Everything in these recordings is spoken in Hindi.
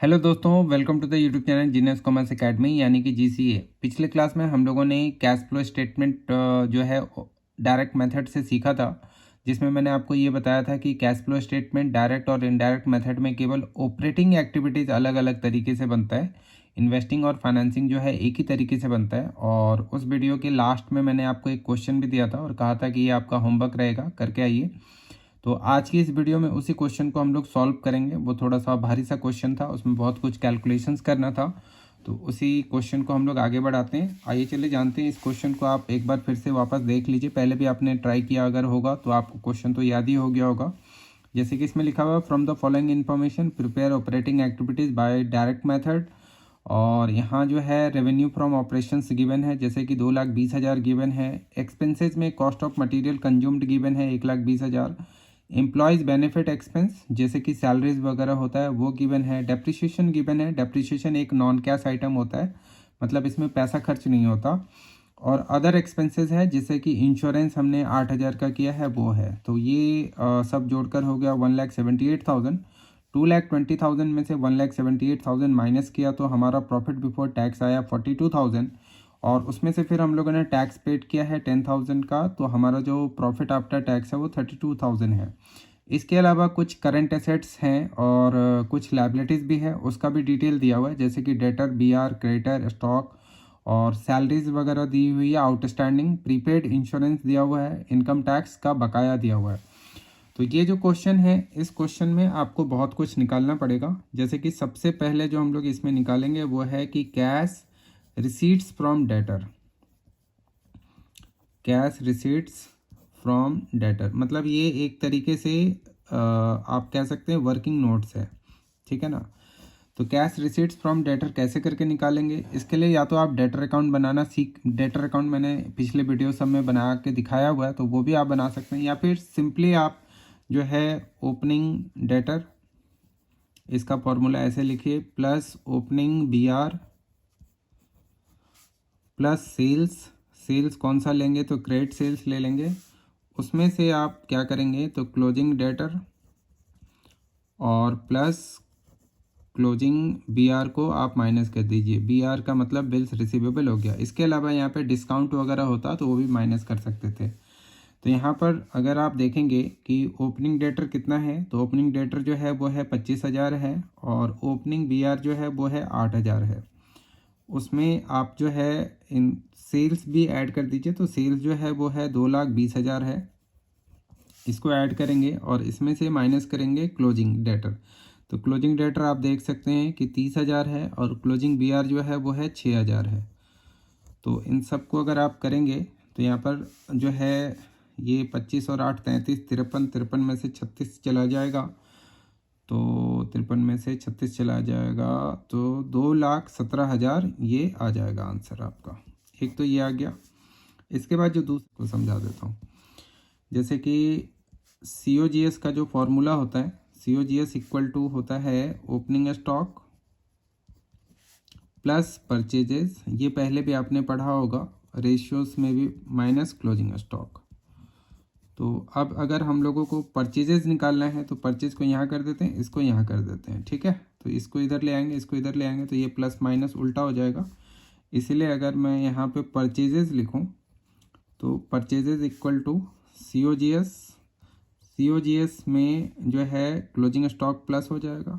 हेलो दोस्तों, welcome to the YouTube channel Genius Commerce Academy यानी कि जीसीए। पिछले क्लास में हम लोगों ने कैश फ्लो स्टेटमेंट जो है डायरेक्ट मेथड से सीखा था, जिसमें मैंने आपको ये बताया था कि कैश फ्लो स्टेटमेंट डायरेक्ट और इनडायरेक्ट मेथड में केवल ऑपरेटिंग एक्टिविटीज़ अलग अलग तरीके से बनता है। इन्वेस्टिंग और फाइनेंसिंग जो है एक ही तरीके से बनता है। और उस वीडियो के लास्ट में मैंने आपको एक क्वेश्चन भी दिया था और कहा था कि ये आपका होमवर्क रहेगा, करके आइए। तो आज की इस वीडियो में उसी क्वेश्चन को हम लोग सॉल्व करेंगे। वो थोड़ा सा भारी सा क्वेश्चन था, उसमें बहुत कुछ कैलकुलेशंस करना था। तो उसी क्वेश्चन को हम लोग आगे बढ़ाते हैं। आइए चले जानते हैं इस क्वेश्चन को। आप एक बार फिर से वापस देख लीजिए, पहले भी आपने ट्राई किया अगर होगा तो आपको क्वेश्चन तो याद ही हो गया होगा। जैसे कि इसमें लिखा हुआ है, from the following information prepare operating activities by direct method. और यहाँ जो है रेवेन्यू फ्रॉम ऑपरेशंस गिवन है, जैसे कि 2,20,000 गिवन है। एक्सपेंसेस में cost of material consumed given है 1,20,000। एम्प्लॉयज़ बेनिफिट एक्सपेंस जैसे कि सैलरीज वगैरह होता है वो गिवन है। डेप्रिसिएशन गिवन है। डेप्रिसिएशन एक नॉन कैश आइटम होता है, मतलब इसमें पैसा खर्च नहीं होता। और अदर एक्सपेंसेस है जैसे कि इंश्योरेंस हमने 8,000 का किया है वो है। तो ये सब जोड़कर हो गया 1,78,000। 2,20,000 में से 1,78,000 माइनस किया तो हमारा प्रॉफिट बिफोर टैक्स आया 42,000। और उसमें से फिर हम लोगों ने टैक्स पेड किया है 10,000 का, तो हमारा जो प्रॉफिट आफ्टर टैक्स है वो 32,000 है। इसके अलावा कुछ करंट एसेट्स हैं और कुछ लाइबिलिटीज़ भी है, उसका भी डिटेल दिया हुआ है, जैसे कि डेटर, बीआर, क्रेडिटर, स्टॉक और सैलरीज वगैरह दी हुई है, आउटस्टैंडिंग, प्रीपेड, इंश्योरेंस दिया हुआ है, इनकम टैक्स का बकाया दिया हुआ है। तो ये जो क्वेश्चन है, इस क्वेश्चन में आपको बहुत कुछ निकालना पड़ेगा। जैसे कि सबसे पहले जो हम लोग इसमें निकालेंगे वो है कि cash receipts from debtor. Cash receipts from debtor मतलब ये एक तरीके से आप कह सकते हैं वर्किंग नोट्स है, ठीक है ना। तो कैश रिसीट्स फ्रॉम डेटर कैसे करके निकालेंगे, इसके लिए या तो आप डेटर अकाउंट बनाना सीख, डेटर अकाउंट मैंने पिछले वीडियो सब में बना के दिखाया हुआ है, तो वो भी आप बना सकते हैं। या फिर सिंपली आप जो है ओपनिंग डेटर, इसका फॉर्मूला ऐसे लिखिए, plus opening B R plus sales. Sales कौन सा लेंगे तो क्रेडिट सेल्स ले लेंगे। उसमें से आप क्या करेंगे तो क्लोजिंग डेटर और प्लस क्लोजिंग बीआर को आप माइनस कर दीजिए। बीआर का मतलब बिल्स रिसीवेबल हो गया। इसके अलावा यहाँ पे डिस्काउंट वगैरह होता तो वो भी माइनस कर सकते थे। तो यहाँ पर अगर आप देखेंगे कि ओपनिंग डेटर कितना है, तो ओपनिंग डेटर जो है वो है 25,000 है और ओपनिंग बीआर जो है वो है 8,000 है। उसमें आप जो है इन सेल्स भी ऐड कर दीजिए, तो सेल्स जो है वो है 2,20,000 है। इसको ऐड करेंगे और इसमें से माइनस करेंगे क्लोजिंग डेटर। तो क्लोजिंग डेटर आप देख सकते हैं कि 30,000 है और क्लोजिंग बीआर जो है वो है 6,000 है। तो इन सब को अगर आप करेंगे तो यहाँ पर जो है ये 25 और 8 33, 53, 53 में से 36 चला जाएगा। तो 53 में से 36 चला जाएगा तो 2,17,000 ये आ जाएगा आंसर आपका। एक तो ये आ गया। इसके बाद जो दूसरे को समझा देता हूँ, जैसे कि COGS का जो फॉर्मूला होता है, COGS इक्वल टू होता है ओपनिंग स्टॉक प्लस परचेजेस। ये पहले भी आपने पढ़ा होगा, रेशियोज में भी, माइनस क्लोजिंग स्टॉक। तो अब अगर हम लोगों को परचेजेस निकालना है तो परचेज को यहाँ कर देते हैं, इसको यहाँ कर देते हैं, ठीक है। तो इसको इधर ले आएंगे, इसको इधर ले आएंगे, तो ये प्लस माइनस उल्टा हो जाएगा। इसीलिए अगर मैं यहाँ पे परचेजेस लिखूँ तो purchases equal to COGS। COGS में जो है क्लोजिंग स्टॉक प्लस हो जाएगा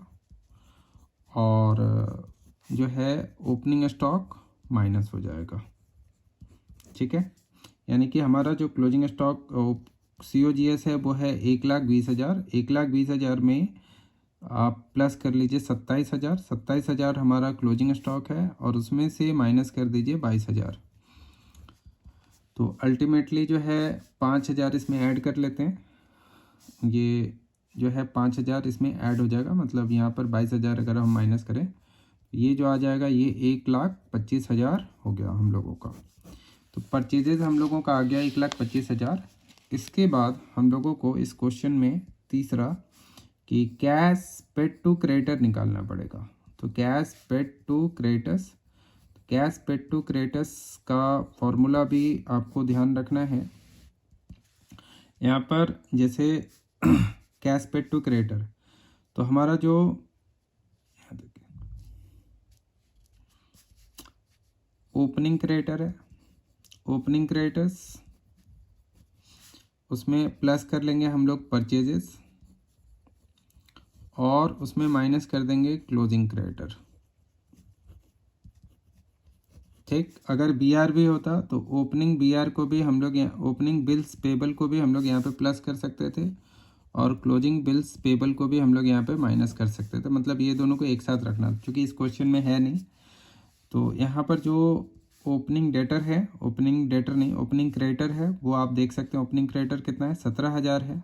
और जो है ओपनिंग स्टॉक माइनस हो जाएगा, ठीक है। यानी कि हमारा जो क्लोजिंग स्टॉक COGS है वो है 1,20,000। 1,20,000 में आप प्लस कर लीजिए 27,000। 27,000 हमारा क्लोजिंग स्टॉक है और उसमें से माइनस कर दीजिए 22,000। तो अल्टीमेटली जो है 5,000 इसमें ऐड कर लेते हैं। ये जो है 5,000 इसमें ऐड हो जाएगा, मतलब यहाँ पर 22,000 अगर हम माइनस करें, ये जो आ जाएगा ये 1,25,000 हो गया हम लोगों का। तो परचेजेज हम लोगों का आ गया 1,25,000। इसके बाद हम लोगों को इस क्वेश्चन में तीसरा कि कैश पेड टू क्रेडिटर निकालना पड़ेगा। तो cash paid to creditors, cash paid to creditors का फॉर्मूला भी आपको ध्यान रखना है। यहाँ पर जैसे कैश पेड टू क्रेडिटर, तो हमारा जो ओपनिंग क्रेडिटर है, ओपनिंग क्रेडिटर्स, उसमें प्लस कर लेंगे हम लोग परचेजेस और उसमें माइनस कर देंगे क्लोजिंग क्रेडिटर। ठीक, अगर बी आर भी होता तो ओपनिंग बी आर को भी हम लोग यहाँ, ओपनिंग बिल्स पेबल को भी हम लोग यहाँ पे प्लस कर सकते थे और क्लोजिंग बिल्स पेबल को भी हम लोग यहाँ पे माइनस कर सकते थे। मतलब ये दोनों को एक साथ रखना, क्योंकि इस क्वेश्चन में है नहीं। तो यहाँ पर जो ओपनिंग डेटर है, ओपनिंग डेटर नहीं, ओपनिंग क्रेडिटर है, वो आप देख सकते हैं। ओपनिंग क्रेडिटर कितना है, 17,000 है।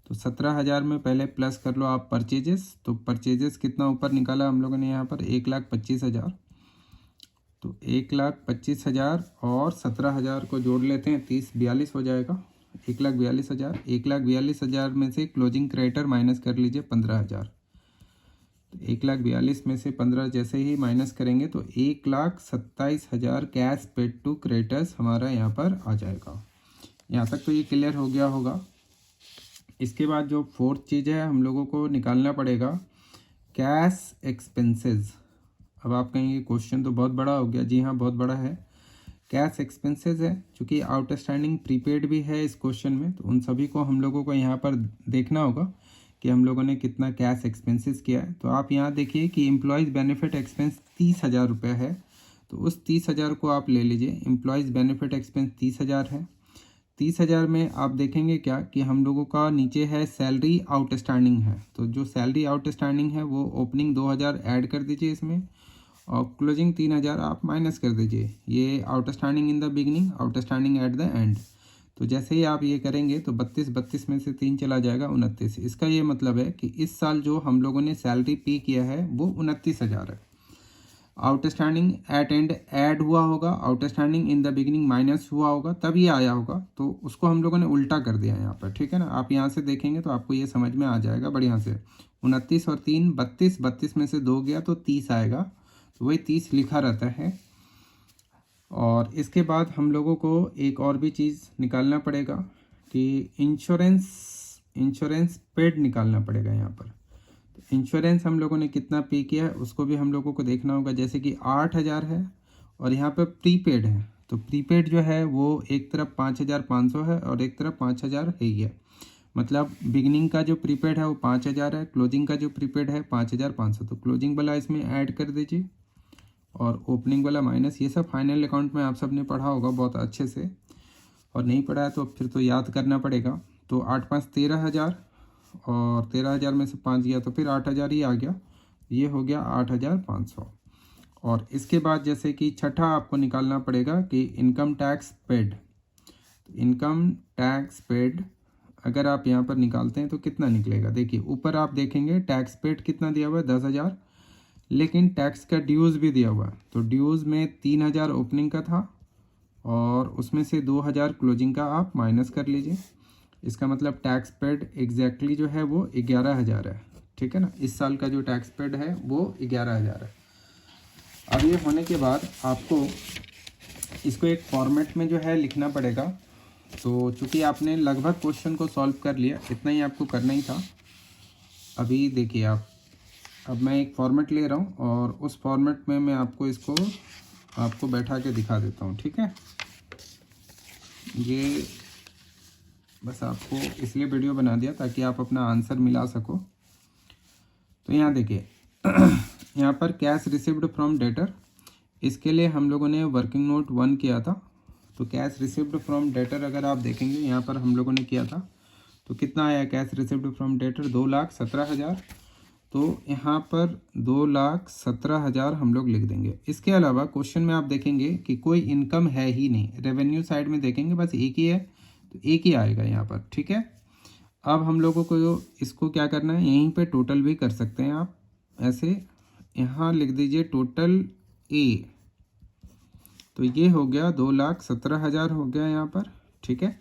तो 17,000 में पहले प्लस कर लो आप परचेजेस। तो परचेजेस कितना ऊपर निकाला हम लोगों ने यहाँ पर, 1,25,000। तो 1,25,000 और 17,000 को जोड़ लेते हैं, 30,42 हो जाएगा। 1,42,000, 1,42,000 में से क्लोजिंग क्रेडिटर माइनस कर लीजिए 15,000। तो 1,42,000 में से 15 जैसे ही माइनस करेंगे तो 1,27,000 कैश पेड टू क्रेडिटर्स हमारा यहाँ पर आ जाएगा। यहाँ तक तो ये क्लियर हो गया होगा। इसके बाद जो फोर्थ चीज़ है हम लोगों को निकालना पड़ेगा, कैश एक्सपेंसेस। अब आप कहेंगे क्वेश्चन तो बहुत बड़ा हो गया। जी हाँ, बहुत बड़ा है। कैश एक्सपेंसेस है, चूँकि आउटस्टैंडिंग प्रीपेड भी है इस क्वेश्चन में, तो उन सभी को हम लोगों को यहाँ पर देखना होगा कि हम लोगों ने कितना कैश एक्सपेंसेस किया है। तो आप यहाँ देखिए कि एम्प्लॉयज़ बेनिफिट एक्सपेंस 30,000 रुपये है, तो उस 30,000 को आप ले लीजिए। एम्प्लॉयज़ बेनिफिट एक्सपेंस 30,000 है। 30,000 में आप देखेंगे क्या कि हम लोगों का नीचे है सैलरी आउटस्टैंडिंग है। तो जो सैलरी आउटस्टैंडिंग है वो ओपनिंग 2,000 ऐड कर दीजिए इसमें, और क्लोजिंग 3,000 आप माइनस कर दीजिए। ये outstanding in the beginning, outstanding at the end. तो जैसे ही आप ये करेंगे तो 32 में से 3 चला जाएगा 29। इसका ये मतलब है कि इस साल जो हम लोगों ने सैलरी पे किया है वो 29,000 है। आउटस्टैंडिंग एट एंड ऐड हुआ होगा, outstanding in the beginning minus हुआ होगा, तब ये आया होगा। तो उसको हम लोगों ने उल्टा कर दिया यहाँ पर। ठीक है ना, आप यहाँ से देखेंगे तो आपको ये समझ में आ जाएगा बढ़िया से। 29 और 3 32, 32 में से 2 गया तो 30 आएगा। तो वही 30 लिखा रहता है। और इसके बाद हम लोगों को एक और भी चीज़ निकालना पड़ेगा कि इंश्योरेंस पेड निकालना पड़ेगा यहाँ पर। तो इंश्योरेंस हम लोगों ने कितना पे किया है उसको भी हम लोगों को देखना होगा। जैसे कि 8,000 है और यहाँ पर प्रीपेड है। तो प्रीपेड जो है वो एक तरफ 5,500 है और एक तरफ 5,000 है ही है। मतलब बिगिनिंग का जो प्रीपेड है वो 5,000 है, क्लोजिंग का जो प्रीपेड है 5,500। तो क्लोजिंग वाला इसमें ऐड कर दीजिए और ओपनिंग वाला माइनस। ये सब फाइनल अकाउंट में आप सब ने पढ़ा होगा बहुत अच्छे से, और नहीं पढ़ा है तो फिर तो याद करना पड़ेगा। तो 8 5 13,000 और 13,000 में से 5 गया तो फिर 8,000 ही आ गया। ये हो गया 8,500। और इसके बाद जैसे कि छठा आपको निकालना पड़ेगा कि इनकम टैक्स पेड। तो इनकम टैक्स पेड अगर आप यहाँ पर निकालते हैं तो कितना निकलेगा, देखिए ऊपर आप देखेंगे टैक्स पेड कितना दिया हुआ है 10,000, लेकिन टैक्स का ड्यूज़ भी दिया हुआ है। तो ड्यूज़ में 3,000 ओपनिंग का था और उसमें से 2,000 क्लोजिंग का आप माइनस कर लीजिए। इसका मतलब टैक्स पेड एग्जैक्टली जो है वो 11,000 है। ठीक है ना, इस साल का जो टैक्स पेड है वो 11,000 है। अब ये होने के बाद आपको इसको एक फॉर्मेट में जो है लिखना पड़ेगा। तो चूँकि आपने लगभग क्वेश्चन को सॉल्व कर लिया, इतना ही आपको करना ही था। अभी देखिए आप, अब मैं एक फॉर्मेट ले रहा हूँ और उस फॉर्मेट में मैं आपको बैठा के दिखा देता हूँ। ठीक है, ये बस आपको इसलिए वीडियो बना दिया ताकि आप अपना आंसर मिला सको। तो यहाँ देखिए यहाँ पर कैश रिसीव्ड फ्रॉम डेटर, इसके लिए हम लोगों ने वर्किंग नोट 1 किया था। तो कैश रिसीव्ड फ्रॉम डेटर अगर आप देखेंगे यहाँ पर हम लोगों ने किया था तो कितना आया कैश रिसीव्ड फ्रॉम डेटर, 2,17,000। तो यहाँ पर 2,17,000 हम लोग लिख देंगे। इसके अलावा क्वेश्चन में आप देखेंगे कि कोई इनकम है ही नहीं। रेवेन्यू साइड में देखेंगे बस एक ही है, तो एक ही आएगा यहाँ पर। ठीक है, अब हम लोगों को इसको क्या करना है, यहीं पे टोटल भी कर सकते हैं आप ऐसे। यहाँ लिख दीजिए टोटल ए। तो ये हो गया 2,17,000 हो गया यहाँ पर। ठीक है,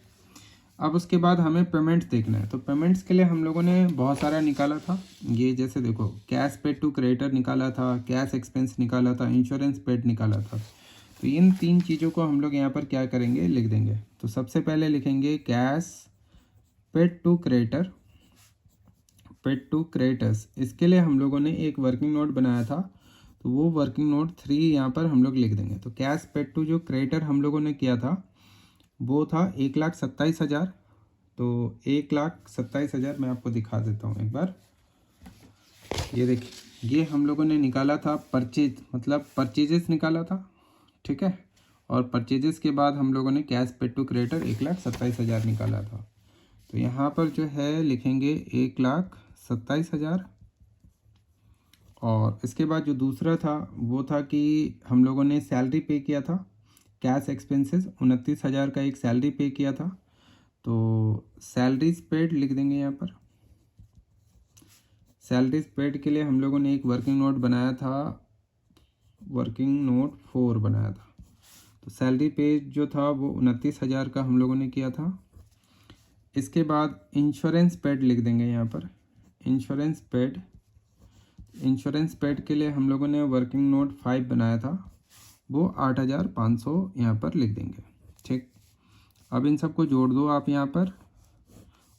अब उसके बाद हमें पेमेंट्स देखना है। तो पेमेंट्स के लिए हम लोगों ने बहुत सारा निकाला था। ये जैसे देखो कैश पेड टू क्रेडिटर निकाला था, कैश एक्सपेंस निकाला था, इंश्योरेंस पेड निकाला था। तो इन 3 चीज़ों को हम लोग यहाँ पर क्या करेंगे, लिख देंगे। तो सबसे पहले लिखेंगे cash paid to creditor, paid to creditors. इसके लिए हम लोगों ने एक वर्किंग नोट बनाया था। तो वो वर्किंग नोट 3 यहाँ पर हम लोग लिख देंगे। तो कैश पेड टू जो क्रेडिटर हम लोगों ने किया था वो था 1,27,000। तो 1,27,000 मैं आपको दिखा देता हूँ एक बार। ये देखिए, ये हम लोगों ने निकाला था परचेज, मतलब परचेजेस निकाला था, ठीक है। और परचेजेस के बाद हम लोगों ने कैश पेड टू क्रेडिटर 1,27,000 निकाला था। तो यहाँ पर जो है लिखेंगे 1,27,000। और इसके बाद जो दूसरा था वो था कि हम लोगों ने सैलरी पे किया था, कैश एक्सपेंसेस 29,000 का एक सैलरी पे किया था। तो सैलरीज पेड लिख देंगे यहाँ पर। सैलरीज पेड के लिए हम लोगों ने एक वर्किंग नोट बनाया था, वर्किंग नोट 4 बनाया था। तो सैलरी पे जो था वो 29,000 का हम लोगों ने किया था। इसके बाद इंश्योरेंस पेड लिख देंगे यहाँ पर। इंश्योरेंस पेड के लिए हम लोगों ने वर्किंग नोट 5 बनाया था, वो 8,500 यहाँ पर लिख देंगे, ठीक। अब इन सबको जोड़ दो आप यहाँ पर,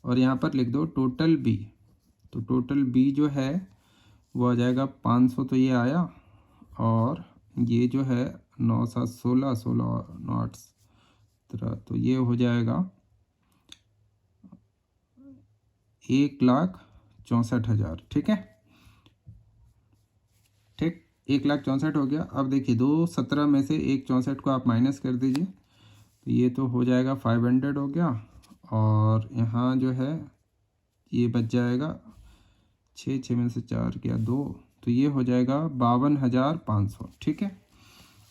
और यहाँ पर लिख दो टोटल बी। तो टोटल बी जो है वो आ जाएगा 500, तो ये आया। और ये जो है 9 7 16 16 9 17, तो ये हो जाएगा 1,64,000, ठीक है। ठीक, 1,64,000 हो गया। अब देखिए 217 में से 1,64 को आप माइनस कर दीजिए, तो ये तो हो जाएगा 500 हो गया। और यहाँ जो है ये बच जाएगा 6 में से 4 गया 2, तो ये हो जाएगा 52,500, ठीक है।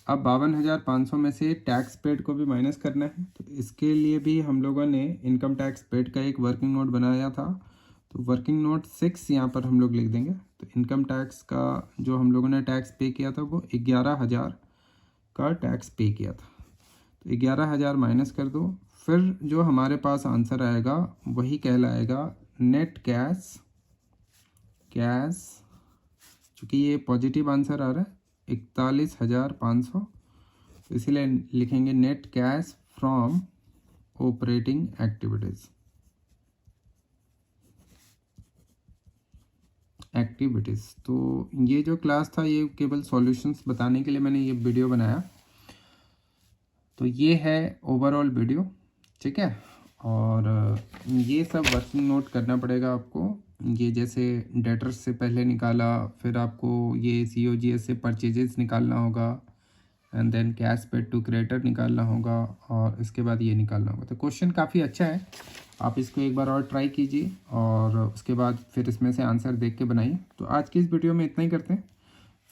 अब 52,500 में से टैक्स पेड को भी माइनस करना है, तो इसके लिए भी हम लोगों ने इनकम टैक्स पेड का एक वर्किंग नोट बनाया था। तो वर्किंग नोट 6 यहाँ पर हम लोग लिख देंगे। तो इनकम टैक्स का जो हम लोगों ने टैक्स पे किया था वो 11,000 का टैक्स पे किया था। तो 11,000 माइनस कर दो, फिर जो हमारे पास आंसर आएगा वही कहलाएगा नेट कैश। चूँकि ये पॉजिटिव आंसर आ रहा है 41,500, तो इसीलिए लिखेंगे net cash from operating activities. तो ये जो क्लास था ये केवल सॉल्यूशंस बताने के लिए मैंने ये वीडियो बनाया। तो ये है ओवरऑल वीडियो, ठीक है। और ये सब वर्किंग नोट करना पड़ेगा आपको। ये जैसे डेटर्स से पहले निकाला, फिर आपको ये COGS से परचेजेस निकालना होगा, and then cash paid to creditor निकालना होगा, और इसके बाद ये निकालना होगा। तो क्वेश्चन काफ़ी अच्छा है, आप इसको एक बार और ट्राई कीजिए, और उसके बाद फिर इसमें से आंसर देख के बनाइए। तो आज की इस वीडियो में इतना ही करते हैं,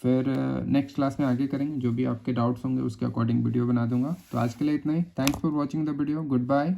फिर नेक्स्ट क्लास में आगे करेंगे। जो भी आपके डाउट्स होंगे उसके अकॉर्डिंग वीडियो बना दूंगा। तो आज के लिए इतना ही। Thanks for watching the video. Good bye.